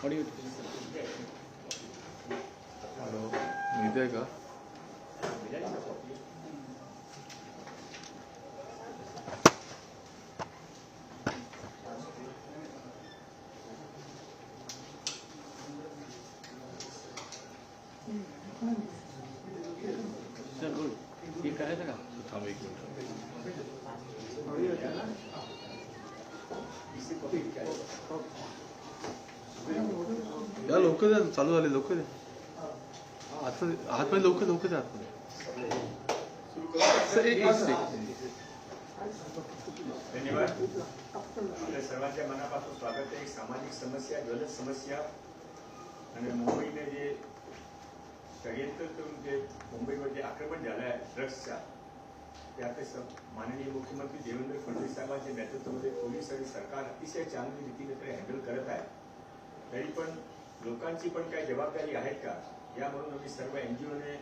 Hello, माहिती आहे का? करायचं का? थांब एक मिनिट. या लवकर द्या, चालू झाले, लवकर द्या. आता आतमध्ये लवकर द्या आतमध्ये. धन्यवाद. आपल्या सर्वांच्या मनापासून स्वागत आहे. सामाजिक समस्या, ज्वलंत समस्या आणि मुंबईने जे षडयंत्रातून जे मुंबईवर जे आक्रमण झालं आहे ड्रग्सच्या, ते आपले माननीय मुख्यमंत्री देवेंद्र फडणवीस साहेबांच्या नेतृत्वामध्ये पोलीस आणि सरकार अतिशय चांगली रीतीने ते हँडल करत आहे. तरी पण लोकांची पण काही जबाबदारी आहेत का, यावरून आम्ही सर्व NGOने,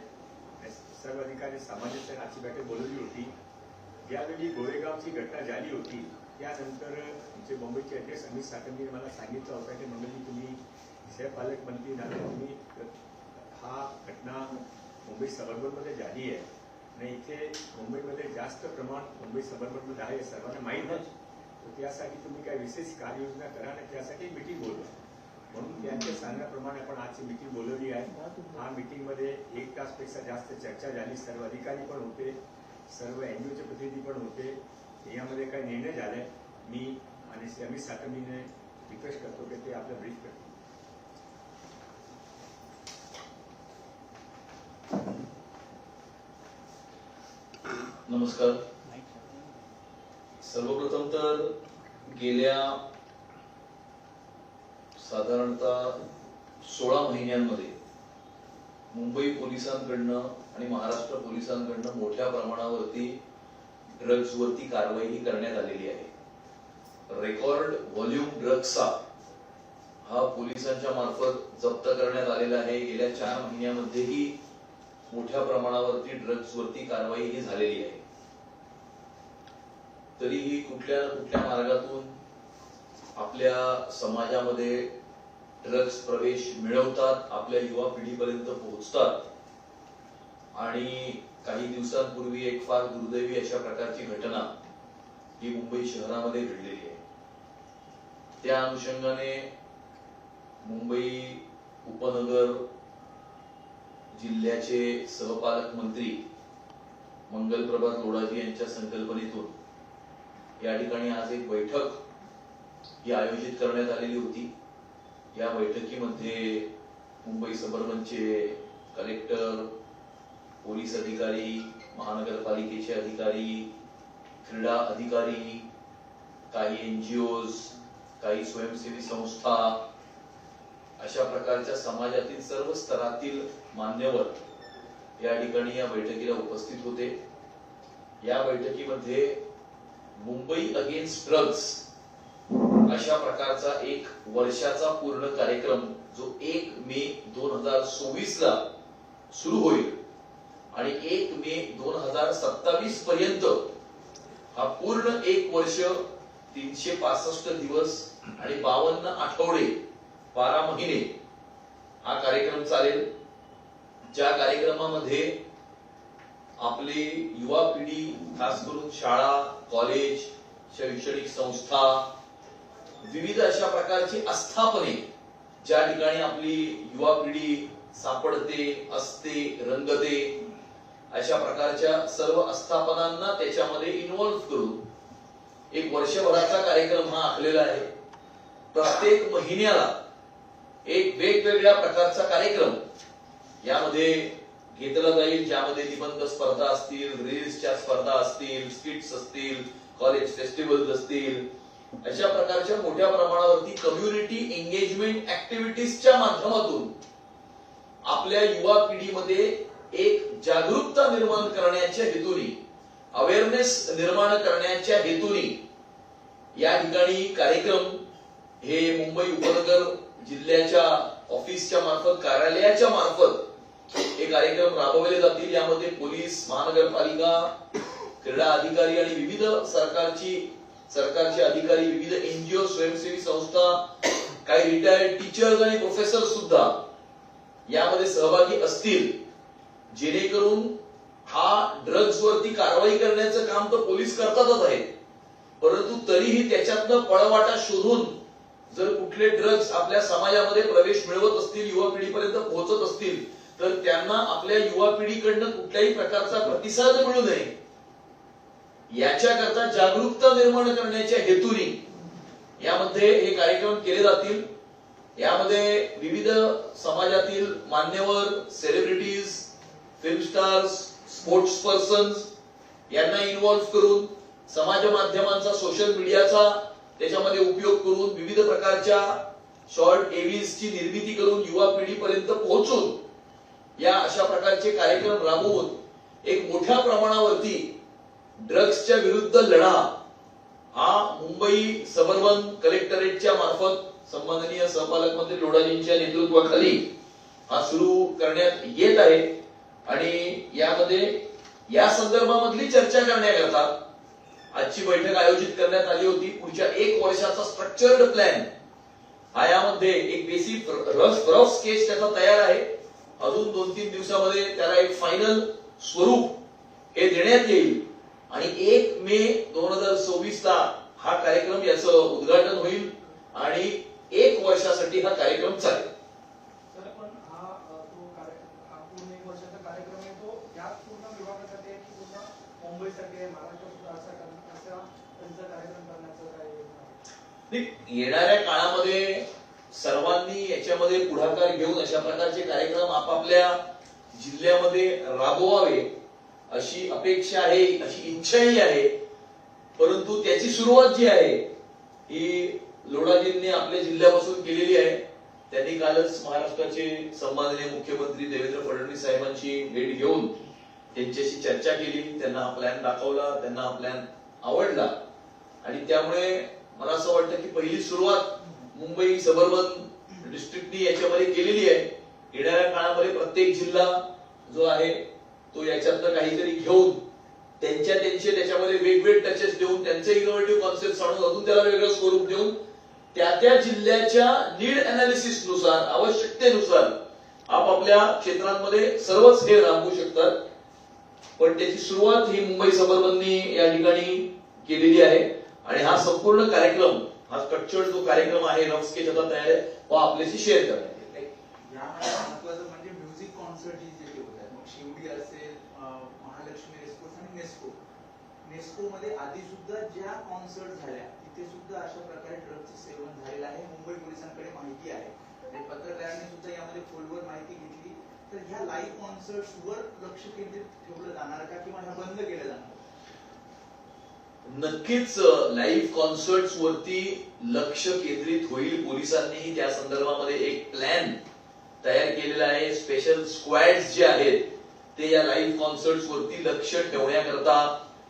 सर्व अधिकारी, सामाजिक आजची बैठक बोलवली होती. ज्यावेळी गोरेगावची घटना झाली होती त्यानंतर आमचे मुंबईचे अध्यक्ष अमित साटमने मला सांगितलं होतं की मंडळी तुम्ही सहपालकमंत्री ना, तुम्ही हा घटना मुंबई सबअर्बनमध्ये झाली आहे आणि इथे मुंबईमध्ये जास्त प्रमाण मुंबई सबअर्बनमध्ये आहे, सर्वांना माहीत आहे. तर त्यासाठी तुम्ही काय विशेष कार्ययोजना करा आणि त्यासाठी मीटिंग बोलवा. म्हणून त्यांच्या सांगण्याप्रमाणे आपण आजची मीटिंग बोलवली आहे. हा मीटिंगमध्ये 1 तासपेक्षा जास्त चर्चा झाली. सर्व अधिकारी पण होते, सर्व NGOचे प्रतिनिधी पण होते. यामध्ये काही निर्णय झाले. मी आणि अमित साटमीने रिक्वेस्ट करतो की ते आपलं ब्रीफ करतो. नमस्कार. सर्वप्रथम तर गेल्या साधारणतः 16 महिन्यांमध्ये मुंबई पोलिसांकडनं आणि महाराष्ट्र पोलिसांकडनं मोठ्या प्रमाणावरती ड्रग्जवरती कारवाई करण्यात आलेली आहे. रेकॉर्ड व्हॉल्यूम ड्रग्सचा हा पोलिसांच्या मार्फत जप्त करण्यात आलेला आहे. गेल्या 4 महिन्यामध्येही मोठ्या प्रमाणावरती ड्रग्जवरती कारवाई ही झालेली आहे. तरीही कुठल्या कुठल्या मार्गातून आपल्या समाजामध्ये ड्रग्ज प्रवेश मिळवतात, आपल्या युवा पिढीपर्यंत पोहोचतात. आणि काही दिवसांपूर्वी एक फार दुर्दैवी अशा प्रकारची घटना ही मुंबई शहरामध्ये घडलेली आहे. त्या अनुषंगाने मुंबई उपनगर जिल्ह्याचे सहपालक मंत्री मंगलप्रभात लोढाजी यांच्या संकल्पनेतून या ठिकाणी आज एक बैठक ही आयोजित करण्यात आलेली होती. या बैठकीमध्ये मुंबई सबअर्बनचे कलेक्टर, पोलीस अधिकारी, महानगरपालिकेचे अधिकारी, क्रीडा अधिकारी, काही NGOज, काही स्वयंसेवी संस्था, अशा प्रकारच्या समाजातील सर्व स्तरातील मान्यवर या ठिकाणी या बैठकीला उपस्थित होते. या बैठकीमध्ये मुंबई अगेन्स्ट ड्रग्ज अशा प्रकारचा एक वर्षाचा पूर्ण कार्यक्रम जो 1 मे 2024 ला सुरू होईल आणि 1 मे 2027 पर्यंत हा पूर्ण 1 वर्ष 365 दिवस आणि 52 आठवडे 12 महिने हा कार्यक्रम चालेल. ज्या कार्यक्रमामध्ये आपली युवा पिढी, खास करून शाळा, कॉलेज, शैक्षणिक संस्था, विविध अशा प्रकारची आस्थापने ज्या ठिकाणी आपली युवा पिढी सापडते, असते, रंगते, अशा प्रकारच्या सर्व आस्थापनांना त्याच्यामध्ये इन्व्हॉल्व करून एक वर्षभराचा कार्यक्रम हा आखलेला आहे. प्रत्येक महिन्याला एक वेगवेगळ्या प्रकारचा कार्यक्रम यामध्ये घेतला जाईल, ज्यामध्ये निबंध स्पर्धा असतील, रील्सच्या स्पर्धा असतील, स्किट्स असतील, कॉलेज फेस्टिवल्स असतील, अशा प्रकारच्या मोठ्या प्रमाणावरती कम्युनिटी एंगेजमेंट ऍक्टिव्हिटीजच्या माध्यमातून आपल्या युवा पिढीमध्ये एक जागरूकता निर्माण करण्याच्या हेतूने, अवेअरनेस निर्माण करण्याच्या हेतूने या ठिकाणी कार्यक्रम हे मुंबई उपनगर जिल्ह्याच्या ऑफिसच्या मार्फत, कार्यालयाच्या मार्फत हे कार्यक्रम राबवले जातील. यामध्ये पोलीस, महानगरपालिका, क्रीडा अधिकारी आणि विविध सरकारचे अधिकारी, विविध NGO, स्वयंसेवी संस्था, काही रिटायर्ड टीचर्स आणि प्रोफेसर सुद्धा यामध्ये सहभागी असतील, जेणेकरून हा ड्रग्ज वरती कारवाई करण्याचं काम तर पोलीस करतातच आहेत, परंतु तरीही त्याच्यातनं पळवाटा शोधून जर कुठले ड्रग्ज आपल्या समाजामध्ये प्रवेश मिळवत असतील, युवा पिढीपर्यंत पोहोचत असतील, तर त्यांना आपल्या युवा पिढीकडनं कुठल्याही प्रकारचा प्रतिसाद मिळू नये याच्याकरता जागरूकता निर्माण करण्याच्या हेतूने यामध्ये हे कार्यक्रम केले जातील. यामध्ये विविध समाजातील मान्यवर, celebrities, film stars, sports persons यांना इन्व्हॉल्व्ह करून समाज माध्यमांचा, सोशल मीडियाचा त्याच्यामध्ये उपयोग करून विविध प्रकारच्या शॉर्ट एव्हीजची निर्मिती करून युवा पिढीपर्यंत पोहोचून या अशा प्रकारचे कार्यक्रम राबवून एक मोठ्या प्रमाणावरती ड्रग्सच्या विरुद्ध लढा हा मुंबई सबर्बन कलेक्टरेटच्या मार्फत सन्माननीय सहपालक मंत्री लोढाजींच्या नेतृत्वाखाली हा सुरू करण्यात येत आहे. आणि यामध्ये या संदर्भामधली चर्चा करण्याकरता आजची बैठक आयोजित करण्यात आली होती. पुढच्या 1 वर्षाचा स्ट्रक्चर्ड प्लॅन हा यामध्ये एक बेसिक रफ स्केच त्याचा तयार आहे. अजून 2-3 दिवसामध्ये त्याला एक फायनल स्वरूप हे देण्यात येईल आणि 1 मे 2024 ला हा कार्यक्रम याचं उद्घाटन होईल आणि 1 वर्षासाठी हा कार्यक्रम चालेल. सर, पण हा पूर्ण 1 वर्षाचा कार्यक्रम आहे तो या पूर्ण विभागासाठी आहे की पूर्ण मुंबईसाठी आहे, महाराष्ट्रात असा त्यांचा कार्यक्रम करण्याचं काय? येणाऱ्या काळामध्ये सर्वांनी याच्यामध्ये पुढाकार घेऊन अशा प्रकारचे कार्यक्रम आपापल्या जिल्ह्यामध्ये राबवावे अशी अपेक्षा आहे, अशी इच्छाही आहे. परंतु त्याची सुरुवात जी आहे ही लोढाजींनी आपल्या जिल्ह्यापासून केलेली आहे. त्यांनी कालच महाराष्ट्राचे सन्माननीय मुख्यमंत्री देवेंद्र फडणवीस साहेबांची भेट घेऊन त्यांच्याशी चर्चा केली, त्यांना हा प्लॅन दाखवला, त्यांना हा प्लॅन आवडला आणि त्यामुळे मला असं वाटतं की पहिली सुरुवात मुंबई सबर्बन डिस्ट्रिक्टनी याच्यामध्ये केलेली आहे. येणाऱ्या काळामध्ये प्रत्येक जिल्हा जो आहे तो याच्यातलं काहीतरी घेऊन त्यांचे त्याच्यामध्ये वेगवेगळे टचेस देऊन त्यांचे इनोव्हेटिव्ह कॉन्सेप्ट आणून अजून त्याला वेगळं स्वरूप देऊन त्या जिल्ह्याच्या नीड अनालिसिस नुसार, आवश्यकतेनुसार आपापल्या क्षेत्रांमध्ये सर्वच हे राबवू शकतात. पण त्याची सुरुवात ही मुंबई सबर्बननी या ठिकाणी केलेली आहे आणि हा संपूर्ण कार्यक्रम, हा स्ट्रक्चर्ड जो कार्यक्रम आहे, रफ स्केच आता तयार आहे, तो आपल्याशी शेअर करण्यात येईल. यामध्ये महत्वाचं म्हणजे म्युझिक कॉन्सर्ट जे होतात, मग शिवडी असेल, महालक्ष्मी रेसकोर्स आणि नेस्को मध्ये आधी सुद्धा ज्या कॉन्सर्ट झाल्या तिथे सुद्धा अशा प्रकारे ड्रग्जचे सेवन झालेलं आहे. मुंबई पोलिसांकडे माहिती आहे, पत्रकारांनी सुद्धा यामध्ये खोलवर माहिती घेतली. तर ह्या लाईव्ह कॉन्सर्ट्स वर लक्ष केंद्रित ठेवलं जाणार का किंवा ह्या बंद केल्या जाणार? नक्कीच लाईव्ह कॉन्सर्ट्स वरती लक्ष केंद्रित होईल. पोलिसांनीही त्या संदर्भामध्ये एक प्लॅन तयार केलेला आहे. स्पेशल स्क्वॅड्स जे आहेत ते या लाईव्ह कॉन्सर्ट्स वरती लक्ष ठेवण्याकरता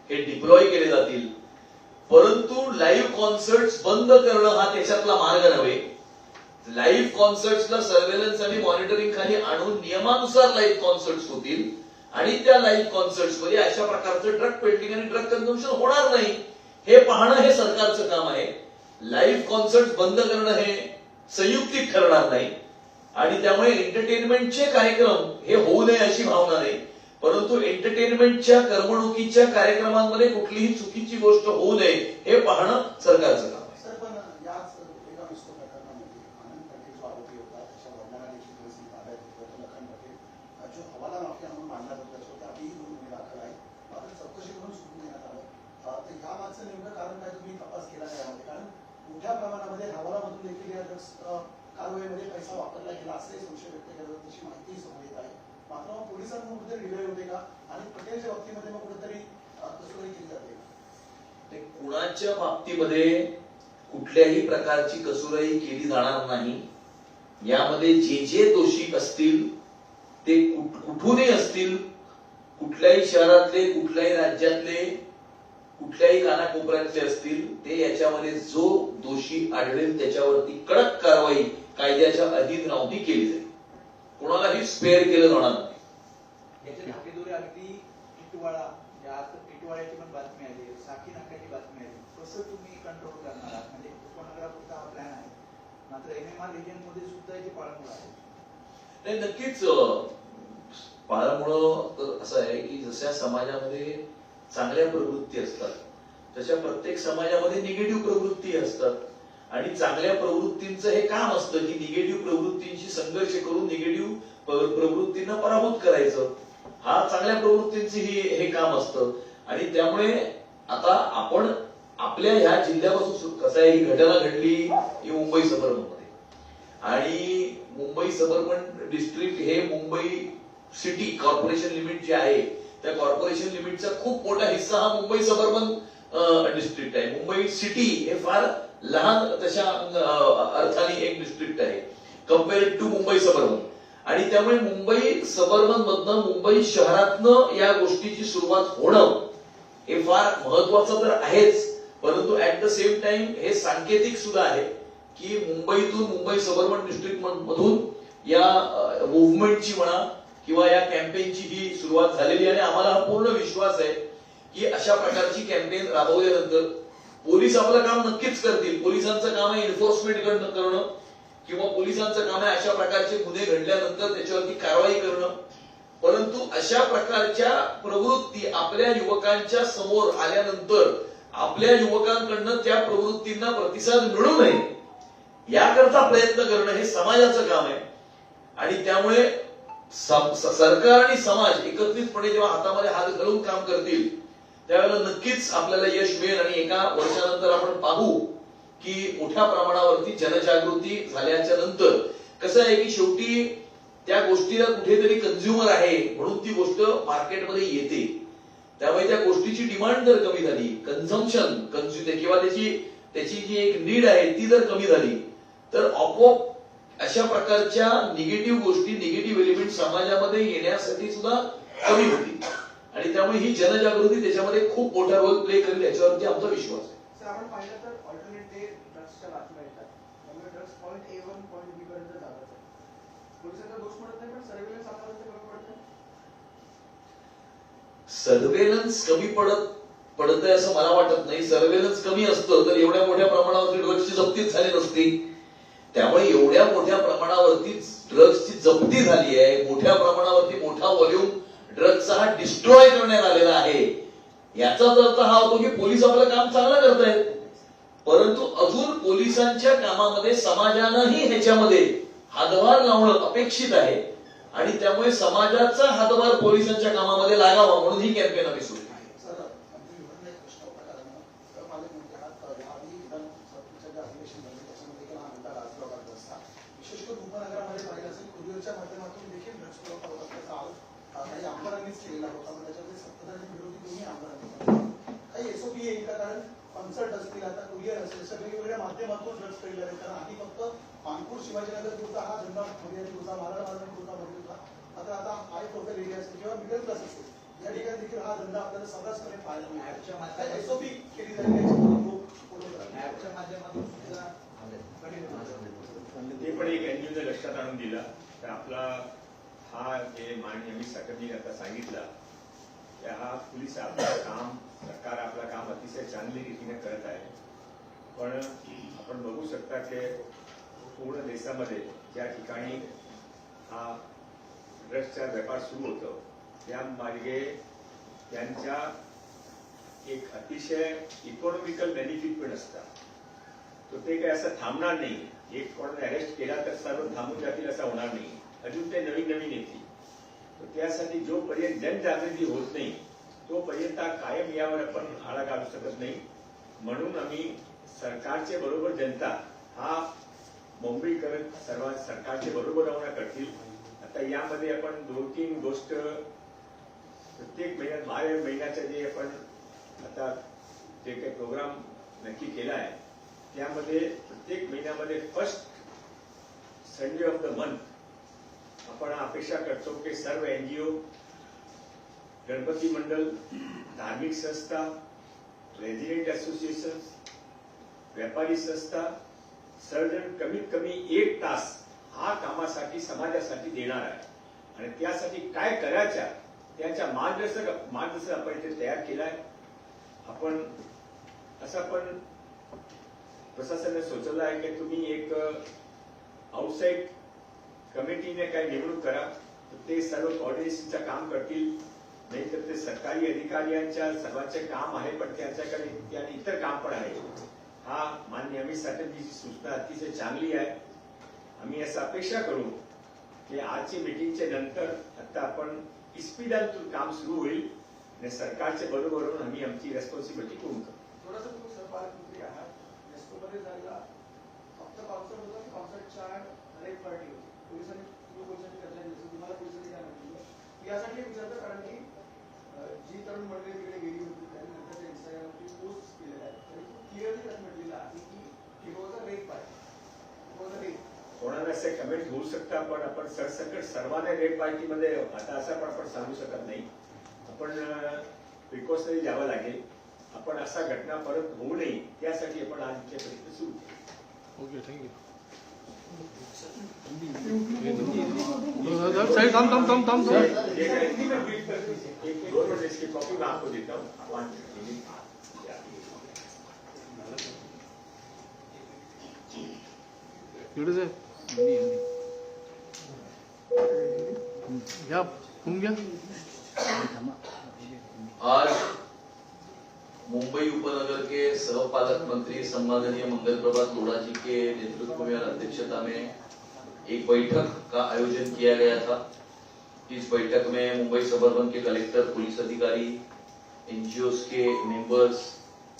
हे डिप्लॉय केले जातील. परंतु लाईव्ह कॉन्सर्ट्स बंद करणं हा त्याच्यातला मार्ग नव्हे. लाईव्ह कॉन्सर्ट्सला सर्व्हेलन्स आणि मॉनिटरिंग खाली आणून नियमानुसार लाईव्ह कॉन्सर्ट्स होतील आणि त्या लाईव्ह कॉन्सर्ट्स मध्ये अशा प्रकारचं ड्रग पेडलिंग आणि ड्रग कन्झम्पशन होणार नाही हे पाहणं हे सरकारचं काम आहे. लाईव्ह कॉन्सर्ट्स बंद करणं हे संयुक्तिक ठरणार नाही आणि त्यामुळे एंटरटेनमेंटचे कार्यक्रम हे होऊ नये अशी भावना नाही. परंतु एंटरटेनमेंटच्या करमणुकीच्या कार्यक्रमांमध्ये कुठलीही चुकीची गोष्ट होऊ नये हे पाहणं सरकारचं काम आहे. सर, पण याच एका विस्फोट प्रकरणामध्ये आनंद पटेल जो आरोपी होता त्याच्या वडिलांना देखील पोलिसांनी ताब्यात घेतलं. लखन पटेल जो हवाला माफिया म्हणून मानला जातो त्याच्यावर अटीही 2 गुन्हे दाखल आहेत. मात्र चौकशी करून सोडून देण्यात आलं. तर या मागचं नेमकं कारण काय, तुम्ही तपास केला का यामध्ये? कारण मोठ्या प्रमाणामध्ये हवालामधून देखील या ड्रग्स कारवाईमध्ये पैसा वापरला गेला असंही संशय व्यक्त केला जातो, तशी माहिती समोर येत आहे. मात्र मग पोलिसांना कुठेतरी डिले होते का आणि पटेलच्या बाबतीमध्ये मग कुठेतरी कसोरी केली जाते का? कुणाच्या बाबतीमध्ये कुठल्याही प्रकारची कसुराई केली जाणार नाही. यामध्ये जे दोषी असतील ते कुठूनही असतील, कुठल्याही शहरातले, कुठल्याही राज्यातले, कुठल्याही कानाकोपऱ्यातले असतील, ते याच्यामध्ये जो दोषी आढळेल त्याच्यावरती कडक कारवाई कायद्याच्या अधीन राहून केली जाईल. कोणालाही स्पेअर केलं जाणार नाही. याच्या धाकेदोरे अगदी टिटवाळा, टिटवाळ्याची पण बातमी आली, साकी नाक्याची बातमी आली. कसं तुम्ही कंट्रोल करणार आहात? म्हणजे उपनगरापुरता हा प्लॅन आहे, मात्र NMR रिजन मध्ये सुद्धा याची पाळंमुळं आहे. नाही, नक्कीच पाळंमुळं तर असं आहे की जशा समाजामध्ये चांगल्या प्रवृत्ती असतात तशा प्रत्येक समाजामध्ये निगेटिव्ह प्रवृत्ती असतात आणि चांगल्या प्रवृत्तींचं हे काम असतं की निगेटिव्ह प्रवृत्तींशी संघर्ष करून निगेटिव्ह प्रवृत्तींना पराभूत करायचं. हा चांगल्या प्रवृत्तींचं हे काम असतं आणि त्यामुळे आता आपण आपल्या ह्या जिल्ह्यापासून कसं आहे, ही घटना घडली ही मुंबई सबअर्बनमध्ये आणि मुंबई सबअर्बन डिस्ट्रिक्ट हे मुंबई सिटी कॉर्पोरेशन लिमिट जे आहे त्या कॉर्पोरेशन लिमिटचा खूप मोठा हिस्सा हा मुंबई सबअर्बन डिस्ट्रिक्ट आहे. मुंबई सिटी हे फार लहान तशा अर्थाने एक डिस्ट्रिक्ट आहे कम्पेअर्ड टू मुंबई सबअर्बन आणि त्यामुळे मुंबई सबअर्बन मधनं मुंबई शहरातनं या गोष्टीची सुरुवात होणं हे फार महत्वाचं तर आहेच, परंतु ऍट द सेम टाइम हे सांकेतिक सुद्धा आहे की मुंबईतून मुंबई सबअर्बन डिस्ट्रिक्ट मधून या मुव्हमेंटची म्हणा किंवा या कॅम्पेनची ही सुरुवात झालेली आणि आम्हाला हा पूर्ण विश्वास आहे की अशा प्रकारची कॅम्पेन राबवल्यानंतर पोलीस आपलं काम नक्कीच करतील. पोलिसांचं काम आहे एन्फोर्समेंट करणं किंवा पोलिसांचं काम आहे अशा प्रकारचे गुन्हे घडल्यानंतर त्याच्यावरती कारवाई करणं, परंतु अशा प्रकारच्या प्रवृत्ती आपल्या युवकांच्या समोर आल्यानंतर आपल्या युवकांकडनं त्या प्रवृत्तींना प्रतिसाद मिळू नये याकरता प्रयत्न करणं हे समाजाचं काम आहे आणि त्यामुळे सरकार आणि समाज एकत्रितपणे जेव्हा हातामध्ये हात घालून काम करतील त्यावेळेला नक्कीच आपल्याला यश मिळेल आणि एका वर्षानंतर आपण पाहू की मोठ्या प्रमाणावरती जनजागृती झाल्याच्या नंतर कसं आहे की शेवटी त्या गोष्टीला कुठेतरी कंझ्युमर आहे म्हणून ती गोष्ट मार्केटमध्ये येते, त्यामुळे त्या गोष्टीची डिमांड जर कमी झाली, कन्झम्पशन किंवा त्याची जी एक नीड आहे ती जर कमी झाली तर आपोआप अशा प्रकारच्या निगेटिव्ह गोष्टी निगेटिव्ह एलिमेंट समाजामध्ये येण्यासाठी सुद्धा कमी होतील आणि त्यामुळे ही जनजागृती त्याच्यामध्ये खूप मोठा रोल प्ले करेल याच्यावरती आमचा विश्वास आहे. सर आपण पाहिलं तर ऑल्टरनेट डे ड्रग्सच्या बातम्या येतात त्यामुळे drugs point A1 point B पर्यंत जातात. पोलिसांचा दोष म्हणत नाही पण सर्व्हेलन्स आपल्याला कमी पडतं. सर्व्हेलन्स कमी पडत आहे असं मला वाटत नाही. सर्व्हेलन्स कमी असतं तर एवढ्या मोठ्या प्रमाणावरती ड्रग्सची जप्तीच झाली नसती. त्यामुळे एवढ्या मोठ्या प्रमाणावरती ड्रग्सची जप्ती झाली आहे, मोठ्या प्रमाणावरती मोठा व्हॉल्यूम ड्रग्सचा हा डिस्ट्रॉय करण्यात आलेला आहे. याचाच अर्थ हा होतो की पोलीस आपलं काम चांगलं करतायत, परंतु अजून पोलिसांच्या कामामध्ये समाजानंही ह्याच्यामध्ये हातभार लावणं अपेक्षित आहे आणि त्यामुळे समाजाचा हातभार पोलिसांच्या कामामध्ये लागावा म्हणून ही कॅम्पेन आम्ही सुरू केली. सर आमच्या विभागाला एक प्रश्न होता कारण माझे म्हणते याआधी विधानसभेचं जे अधिवेशन झाले त्याच्यामध्ये हा मुद्दा गाजला होता असता. विशेष करून उपनगरामध्ये पाहिलं असेल कुरिअरच्या माध्यमातून देखील ड्रग्स पुरवठा होत असल्याचा आरोप काही आमदारांनीच केलेला होता, पण त्याच्यामध्ये सत्ताधारी आणि विरोधी दोन्ही आमदारांनी काही एसओपी येईल का? कारण कॉन्सर्ट असतील आता कुरिअर असेल सगळे वेगवेगळ्या माध्यमातून ड्रग्स केलेले आहेत. कारण आधी फक्त मानपूर शिवाजीनगर पुरता हा धंदा मर्यादित होता, मालाड मार्केट पुरता मर्यादित होता. आता आता हाय प्रोफाईल एरिया असेल किंवा मिडल क्लास असेल या ठिकाणी देखील हा धंदा आपल्याला सर्रासपणे पाहायला मिळतो. एसओपी केली जाईल ऍपच्या माध्यमातून सुद्धा ते पण एक एनजीओने लक्षात आणून दिलं तर आपला हा जे माननीय अमित साटमनी आता सांगितलं की हा पोलीस आपलं काम सरकार आपलं काम अतिशय चांगली रीतीने करत आहे, पण आपण बघू शकता की पूर्ण देशामध्ये ज्या ठिकाणी हा ड्रग्सचा व्यापार सुरू होतो त्या मार्गे त्यांच्या एक अतिशय इकॉनॉमिकल बेनिफिट पण असतात. तर ते काही असं थांबणार नाही. एक कोणाला अरेस्ट केला तर सर्व थांबून जातील असं होणार नाही. अजून ते नवीन नवीन येतील. तर त्यासाठी जोपर्यंत जनजागृती होत नाही तोपर्यंत कायम यावर आपण आळा घालू शकत नाही. म्हणून आम्ही सरकारचे बरोबर जनता हा मुंबईकर सर्व सरकारचे बरोबर रवाना करतील. आता यामध्ये आपण 2-3 गोष्ट प्रत्येक महिन्यात 12 महिन्याचे जे आपण आता जे काही प्रोग्राम नक्की केला आहे त्यामध्ये प्रत्येक महिन्यामध्ये first Sunday off the month आपण अपेक्षा करतो की सर्व एनजीओ, गणपती मंडळ, धार्मिक संस्था, रेजिडेंट असोसिएशन, व्यापारी संस्था सर्वजण कमीत कमी 1 तास हा कामासाठी समाजासाठी देणार आहे आणि त्यासाठी काय करायच्या त्याच्या मार्गदर्शक आपण इथे तयार केलाय. आपण असं पण प्रशासनाने सुचवलं आहे की तुम्ही एक आउटसाईड कमिटीने काही नेमणूक करा, तर ते सर्व कोऑर्डिनेशनचं काम करतील. नाहीतर ते सरकारी अधिकाऱ्यांच्या सर्वांचे काम आहे, पण त्याच्याकडे आणि इतर काम पण आहे. हा माननीय अमित साठेंची सूचना अतिशय चांगली आहे. आम्ही असं अपेक्षा करू की आजची मीटिंगच्या नंतर आता आपण इस्पिडात काम सुरू होईल आणि सरकारच्या बरोबर आम्ही आमची रेस्पॉन्सिबिलिटी पूर्ण करू. थोडंसं तुम्ही पालकमंत्री आहात, नेस्कोमध्ये जायला फक्त कॉन्सर्ट होता की कॉन्सर्टच्या रेप पार्टी होती. पोलिसांनी तुम्ही पोलिसांनी चर्चा केली, तुम्हाला पोलिसांनी काय म्हटलं यासाठी विचारतो, कारण की जी तरुण मंडळी तिकडे गेली होती त्यांनी नंतर त्या इंस्टाग्रामवरती पोस्ट केलेल्या आहेत, तरी क्लिअरली त्यात म्हटलेलं आहे की it was a rape party, it was a rape. कोणाला असे कमेंट होऊ शकता, पण आपण सरसकट सर्वांना रेड पार्टीमध्ये आता असं पण आपण सांगू शकत नाही. आपण प्रिकॉशनरी द्यावं लागेल. आपण असा घटना परत होऊ नये त्यासाठी आपण आजचे प्रयत्न सुरू केले. Okay, thank you. साहेब थांब. एक 2 मिनट इसकी कॉपी मैं आपको देता हूँ. इकडे साहेब घ्या, होऊन घ्या. आज मुंबई उपनगर के सहपालक मंत्री सम्माननीय मंगल प्रभात लोढ़ा जी के नेतृत्व में और अध्यक्षता में एक बैठक का आयोजन किया गया था. इस बैठक में मुंबई सबअर्बन के कलेक्टर, पुलिस अधिकारी, एनजीओस के मेंबर्स,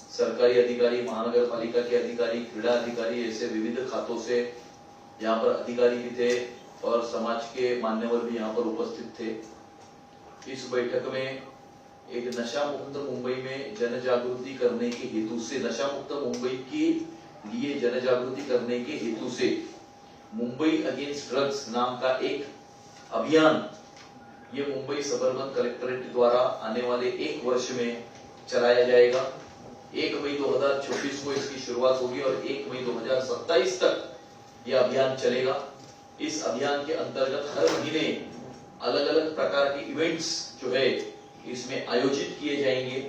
सरकारी अधिकारी, महानगर पालिका के अधिकारी, क्रीड़ा अधिकारी, ऐसे विविध खातों से यहाँ पर अधिकारी भी थे और समाज के मान्यवर भी यहाँ पर उपस्थित थे. इस बैठक में एक नशा मुक्त मुंबई में जन जागृति करने के हेतु से, नशा मुक्त मुंबई के लिए जन जागृति करने के हेतु से मुंबई अगेंस्ट ड्रग्स नाम का एक अभियान ये मुंबई सबअर्बन कलेक्टरेट द्वारा आने वाले 1 वर्ष में चलाया जाएगा. 1 मई 2026 को इसकी शुरुआत होगी और 1 मई 2027 तक यह अभियान चलेगा. इस अभियान के अंतर्गत हर महीने अलग अलग प्रकार के इवेंट्स जो है इसमें आयोजित किए जाएंगे,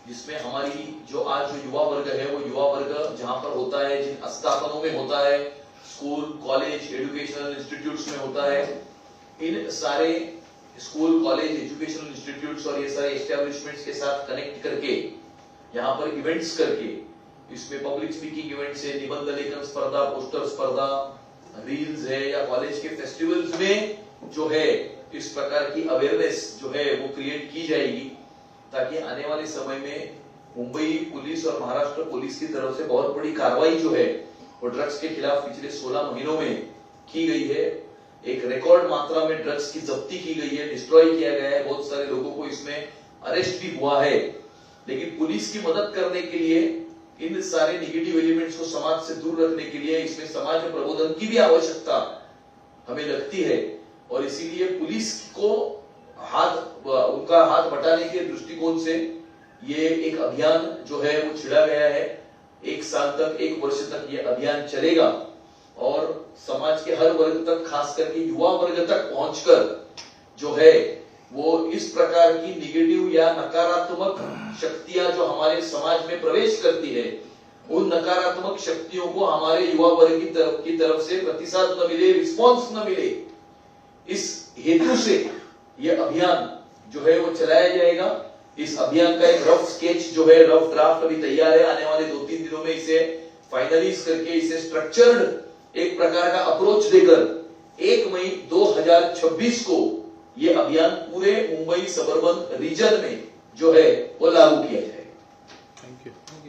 जिसमें हमारी जो आज जो युवा वर्ग है वो युवा वर्ग जहां पर होता है, जिन स्थापनों में होता है, स्कूल, कॉलेज, एजुकेशनल इंस्टीट्यूट्स में होता है, इन सारे स्कूल, कॉलेज, एजुकेशनल इंस्टीट्यूट्स और ये सारे एस्टेब्लिशमेंट्स के साथ कनेक्ट करके यहाँ पर इवेंट्स करके, इसमें पब्लिक स्पीकिंग इवेंट्स है, निबंध लेखन स्पर्धा, पोस्टर स्पर्धा, रील्स है, या कॉलेज के फेस्टिवल्स में जो है इस प्रकार की अवेयरनेस जो है वो क्रिएट की जाएगी, ताकि आने वाले समय में मुंबई पुलिस और महाराष्ट्र पुलिस की तरफ से बहुत बड़ी कार्रवाई जो है वो ड्रग्स के खिलाफ पिछले 16 महीनों में की गई है. एक रिकॉर्ड मात्रा में ड्रग्स की जब्ती की गई है, डिस्ट्रॉय किया गया है, बहुत सारे लोगों को इसमें अरेस्ट भी हुआ है. लेकिन पुलिस की मदद करने के लिए, इन सारे निगेटिव एलिमेंट्स को समाज से दूर रखने के लिए इसमें समाज में प्रबोधन की भी आवश्यकता हमें लगती है. और इसीलिए पुलिस को उनका हाथ बटाने के दृष्टिकोण से ये एक अभियान जो है वो छिड़ा गया है. 1 साल तक, 1 वर्ष तक ये अभियान चलेगा और समाज के हर वर्ग तक, खास करके युवा वर्ग तक पहुंचकर जो है वो इस प्रकार की निगेटिव या नकारात्मक शक्तियां जो हमारे समाज में प्रवेश करती है, उन नकारात्मक शक्तियों को हमारे युवा वर्ग की तरफ से प्रतिसाद न मिले, रिस्पॉन्स न मिले, इस हेतु से यह अभियान जो है वो चलाया जाएगा. इस अभियान का एक रफ स्केच जो है, रफ ड्राफ्ट अभी तैयार है. आने वाले 2-3 दिनों में इसे फाइनलाइज करके इसे स्ट्रक्चर्ड एक प्रकार का अप्रोच देकर 1 मई 2026 को यह अभियान पूरे मुंबई सबअर्बन रीजन में जो है वो लागू किया जाएगा. थँक्यू.